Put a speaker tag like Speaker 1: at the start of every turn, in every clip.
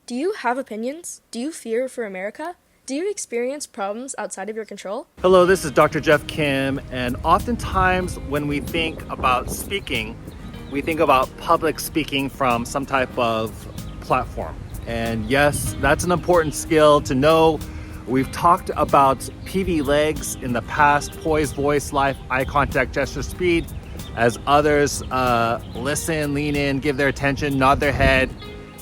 Speaker 1: Do you have opinions? Do you fear for America? Do you experience problems outside of your control?
Speaker 2: Hello, this is Dr. Jeff Kim, and oftentimes when we think about speaking, we think about public speaking from some type of platform. And yes, that's an important skill to know. We've talked about PV legs in the past: poise, voice, life, eye contact, gesture, speed, as others listen, lean in, give their attention, nod their head,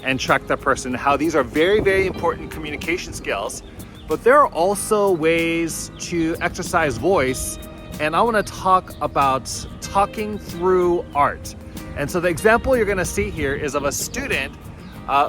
Speaker 2: and track the person. How these are very, very important communication skills. But there are also ways to exercise voice, and I want to talk about talking through art. And so the example you're going to see here is of a student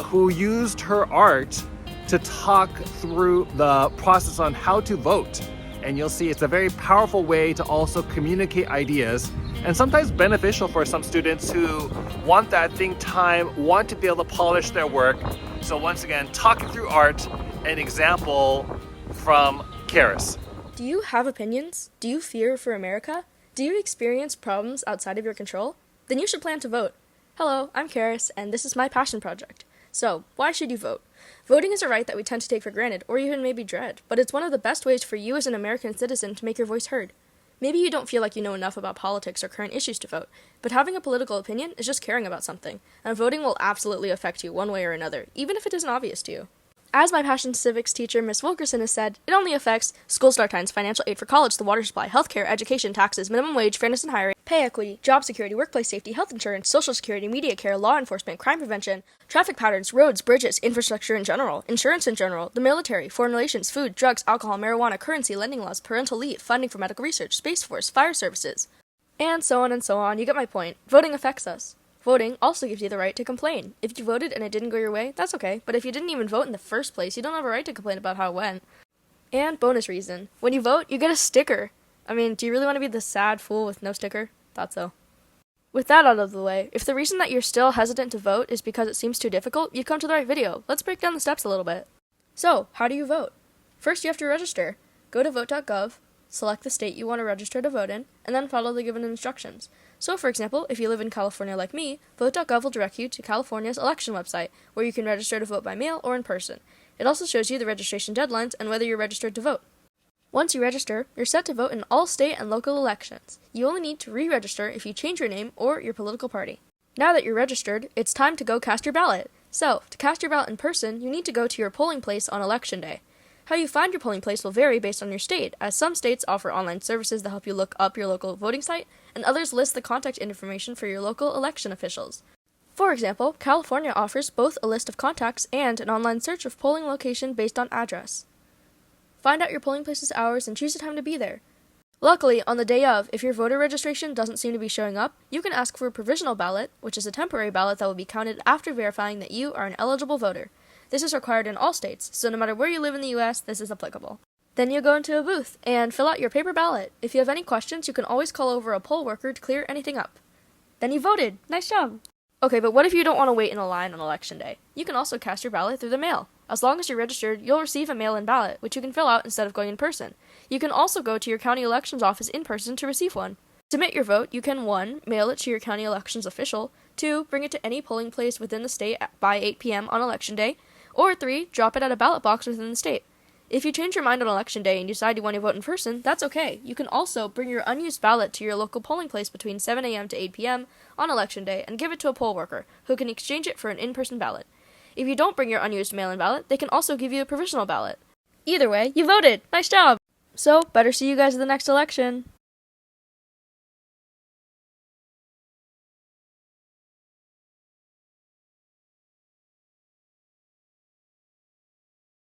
Speaker 2: who used her art to talk through the process on how to vote. And you'll see it's a very powerful way to also communicate ideas, and sometimes beneficial for some students who want that think time, want to be able to polish their work. So once again, talking through art, an example from Charis.
Speaker 1: Do you have opinions? Do you fear for America? Do you experience problems outside of your control? Then you should plan to vote. Hello, I'm Charis, and this is my passion project. So, why should you vote? Voting is a right that we tend to take for granted, or even maybe dread, but it's one of the best ways for you as an American citizen to make your voice heard. Maybe you don't feel like you know enough about politics or current issues to vote, but having a political opinion is just caring about something, and voting will absolutely affect you one way or another, even if it isn't obvious to you. As my passion civics teacher, Miss Wilkerson, has said, it only affects school start times, financial aid for college, the water supply, healthcare, education, taxes, minimum wage, fairness in hiring, pay equity, job security, workplace safety, health insurance, social security, media care, law enforcement, crime prevention, traffic patterns, roads, bridges, infrastructure in general, insurance in general, the military, foreign relations, food, drugs, alcohol, marijuana, currency, lending laws, parental leave, funding for medical research, Space Force, fire services, and so on and so on. You get my point. Voting affects us. Voting also gives you the right to complain. If you voted and it didn't go your way, that's okay, but if you didn't even vote in the first place, you don't have a right to complain about how it went. And bonus reason, when you vote, you get a sticker. I mean, do you really want to be the sad fool with no sticker? Thought so. With that out of the way, if the reason that you're still hesitant to vote is because it seems too difficult, you've come to the right video. Let's break down the steps a little bit. So, how do you vote? First, you have to register. Go to vote.gov, select the state you want to register to vote in, and then follow the given instructions. So, for example, if you live in California like me, vote.gov will direct you to California's election website, where you can register to vote by mail or in person. It also shows you the registration deadlines and whether you're registered to vote. Once you register, you're set to vote in all state and local elections. You only need to re-register if you change your name or your political party. Now that you're registered, it's time to go cast your ballot. So, to cast your ballot in person, you need to go to your polling place on Election Day. How you find your polling place will vary based on your state, as some states offer online services that help you look up your local voting site, and others list the contact information for your local election officials. For example, California offers both a list of contacts and an online search of polling location based on address. Find out your polling place's hours and choose a time to be there. Luckily, on the day of, if your voter registration doesn't seem to be showing up, you can ask for a provisional ballot, which is a temporary ballot that will be counted after verifying that you are an eligible voter. This is required in all states, so no matter where you live in the US, this is applicable. Then you go into a booth and fill out your paper ballot. If you have any questions, you can always call over a poll worker to clear anything up. Then you voted. Nice job! Okay, but what if you don't want to wait in a line on Election Day? You can also cast your ballot through the mail. As long as you're registered, you'll receive a mail-in ballot, which you can fill out instead of going in person. You can also go to your county elections office in person to receive one. To submit your vote, you can 1. Mail it to your county elections official, 2. Bring it to any polling place within the state by 8 p.m. on Election Day, or 3. Drop it at a ballot box within the state. If you change your mind on Election Day and decide you want to vote in person, that's okay. You can also bring your unused ballot to your local polling place between 7 a.m. to 8 p.m. on Election Day and give it to a poll worker, who can exchange it for an in-person ballot. If you don't bring your unused mail-in ballot, they can also give you a provisional ballot. Either way, you voted! Nice job! So, better see you guys at the next election.